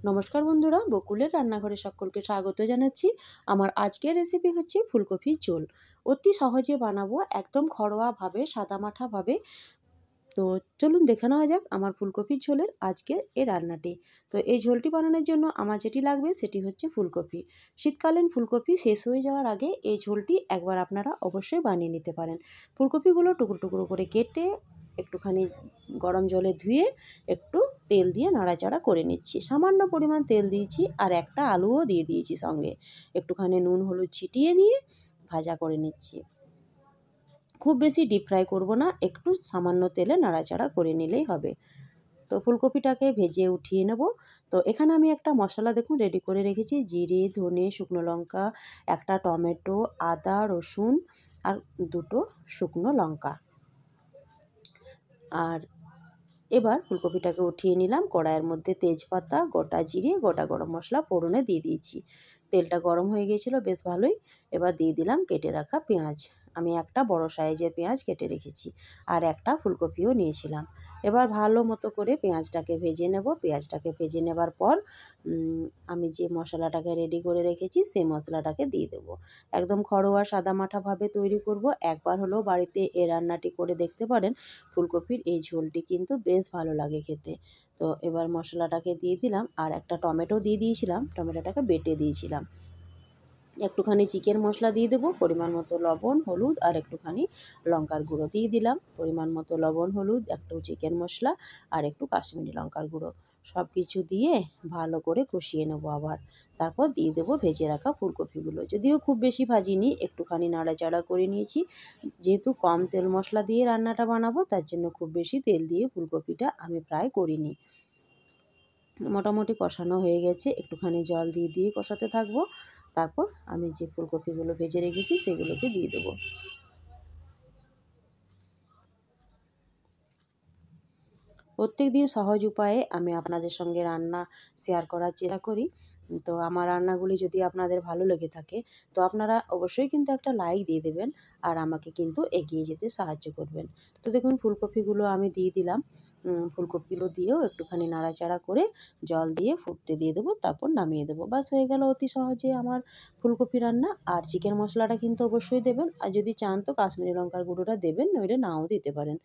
নমস্কার বন্ধুরা, বকুলের রান্নাঘরে সকলকে স্বাগত জানাচ্ছি। আমার আজকের রেসিপি হচ্ছে ফুলকপির ঝোল। অতি সহজে বানাবো, একদম ঘরোয়াভাবে, সাদামাঠাভাবে। তো চলুন দেখে নেওয়া যাক আমার ফুলকপির ঝোলের আজকের এই রান্নাটি। তো এই ঝোলটি বানানোর জন্য আমার যেটি লাগবে সেটি হচ্ছে ফুলকপি। শীতকালীন ফুলকপি শেষ হয়ে যাওয়ার আগে এই ঝোলটি একবার আপনারা অবশ্যই বানিয়ে নিতে পারেন। ফুলকপিগুলো টুকরো টুকরো করে কেটে একটুখানি গরম জলে ধুয়ে একটু তেল দিয়ে নাড়াচাড়া করে নিচ্ছি। সামান্য পরিমাণ তেল দিয়েছি আর একটা আলুও দিয়ে দিয়েছি সঙ্গে। একটুখানি নুন হলুদ ছিটিয়ে নিয়ে ভাজা করে নিচ্ছি। খুব বেশি ডিপ ফ্রাই করব না, একটু সামান্য তেলে নাড়াচাড়া করে নিলেই হবে। তো ফুলকপিটাকে ভেজে উঠিয়ে নেব। তো এখানে আমি একটা মশলা দেখুন রেডি করে রেখেছি। জিরে, ধনে, শুকনো লঙ্কা, একটা টমেটো, আদা, রসুন আর দুটো শুকনো লঙ্কা। আর এবার ফুলকপিটাকে উঠিয়ে নিলাম। কড়াইয়ের মধ্যে তেজপাতা, গোটা জিরে, গোটা গরম মশলা ফোড়নে দিয়ে দিয়েছি। তেলটা গরম হয়ে গিয়েছিলো বেশ ভালোই। এবার দিয়ে দিলাম কেটে রাখা পেঁয়াজ। আমি একটা বড় সাইজের পেঁয়াজ কেটে রেখেছি আর একটা ফুলকপিও নিয়েছিলাম। এবার ভালো মতো করে পেঁয়াজটাকে ভেজে নেব। পেঁয়াজটাকে ভেজে নেবার পর আমি যে মশলাটাকে রেডি করে রেখেছি সেই মশলাটাকে দিয়ে দেবো। একদম ঘরোয়া সাদামাঠাভাবে তৈরি করব। একবার হলেও বাড়িতে এই রান্নাটি করে দেখতে পারেন। ফুলকপির এই ঝোলটি কিন্তু বেশ ভালো লাগে খেতে। তো এবার মশলাটাকে দিয়ে দিলাম আর একটা টমেটো দিয়ে দিয়েছিলাম, টমেটোটাকে বেটে দিয়েছিলাম। একটুখানি চিকেন মশলা দিয়ে দেবো, পরিমাণ মতো লবণ, হলুদ আর একটুখানি লঙ্কার গুঁড়ো দিয়ে দিলাম। পরিমাণ মতো লবণ, হলুদ, একটু চিকেন মশলা আর একটু কাশ্মীরি লঙ্কার গুঁড়ো সব কিছু দিয়ে ভালো করে কষিয়ে নেবো আবার। তারপর দিয়ে দেবো ভেজে রাখা ফুলকপিগুলো। যদিও খুব বেশি ভাজিনি, একটুখানি নাড়াচাড়া করে নিয়েছি। যেহেতু কম তেল মশলা দিয়ে রান্নাটা বানাবো তার জন্য খুব বেশি তেল দিয়ে ফুলকপিটা আমি প্রায় করিনি। মোটামুটি কষানো হয়ে গেছে, একটুখানি জল দিয়ে দিয়ে কষাতে থাকবো। তারপর আমি যে ফুলকপিগুলো ভেজে রেখেছি সেগুলোকে দিয়ে দেবো। প্রত্যেকদিন সহজ উপায়ে আমি আপনাদের সঙ্গে রান্না শেয়ার করার চেষ্টা করি। তো আমার রান্নাগুলি যদি আপনাদের ভালো লেগে থাকে তো আপনারা অবশ্যই কিন্তু একটা লাইক দিয়ে দেবেন আর আমাকে কিন্তু এগিয়ে যেতে সাহায্য করবেন। তো দেখুন ফুলকপিগুলো আমি দিয়ে দিলাম। ফুলকপিগুলো দিয়েও একটুখানি নাড়াচাড়া করে জল দিয়ে ফুটতে দিয়ে দেবো, তারপর নামিয়ে দেবো। বাস হয়ে গেল অতি সহজে আমার ফুলকপি রান্না। আর চিকেন মশলাটা কিন্তু অবশ্যই দেবেন, আর যদি চান তো কাশ্মীরি লঙ্কার গুঁড়োটা দেবেন, নইলে নাও দিতে পারেন।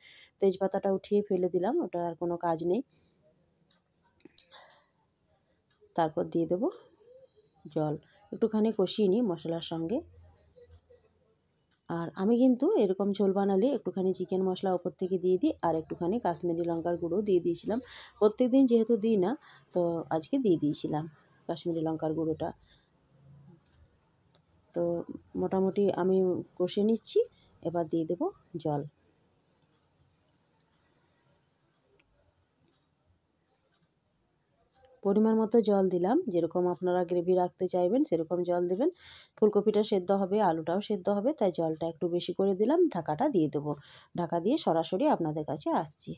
তেজপাতাটা উঠিয়ে ফেলে দিলাম, ওটা আর কোনো কাজ নেই। তারপর দিয়ে দেবো জল, একটুখানি কষিয়ে নিই মশলার সঙ্গে। আর আমি কিন্তু এরকম ঝোল বানালে একটুখানি চিকেন মশলা ওপর থেকে দিয়ে দিই আর একটুখানি কাশ্মীরি লঙ্কার গুঁড়ো দিয়ে দিয়েছিলাম। প্রত্যেকদিন যেহেতু দিই না তো আজকে দিয়ে দিয়েছিলাম কাশ্মীরি লঙ্কার গুঁড়োটা। তো মোটামুটি আমি কষে নিচ্ছি, এবার দিয়ে দেবো জল। পরিমাণ মতো জল দিলাম, যেরকম আপনারা গ্রেভি রাখতে চাইবেন সেরকম জল দেবেন। ফুলকপিটা সেদ্ধ হবে, আলুটাও সেদ্ধ হবে, তাই জলটা একটু বেশি করে দিলাম। ঢাকাটা দিয়ে দেবো। ঢাকা দিয়ে সরাসরি আপনাদের কাছে আসছি।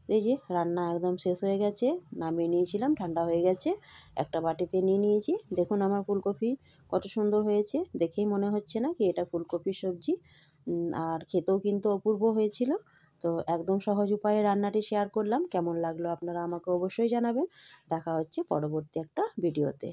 এই যে রান্না একদম শেষ হয়ে গেছে, নামিয়ে নিয়েছিলাম, ঠান্ডা হয়ে গেছে, একটা বাটিতে নিয়ে নিয়েছি। দেখুন আমার ফুলকপি কত সুন্দর হয়েছে, দেখেই মনে হচ্ছে না কি এটা ফুলকপির সবজি। আর খেতেও কিন্তু অপূর্ব হয়েছিল। তো একদম সহজ উপায়ে রান্নাটি শেয়ার করলাম। কেমন লাগলো আপনারা আমাকে অবশ্যই জানাবেন। দেখা হচ্ছে পরবর্তী একটা ভিডিওতে।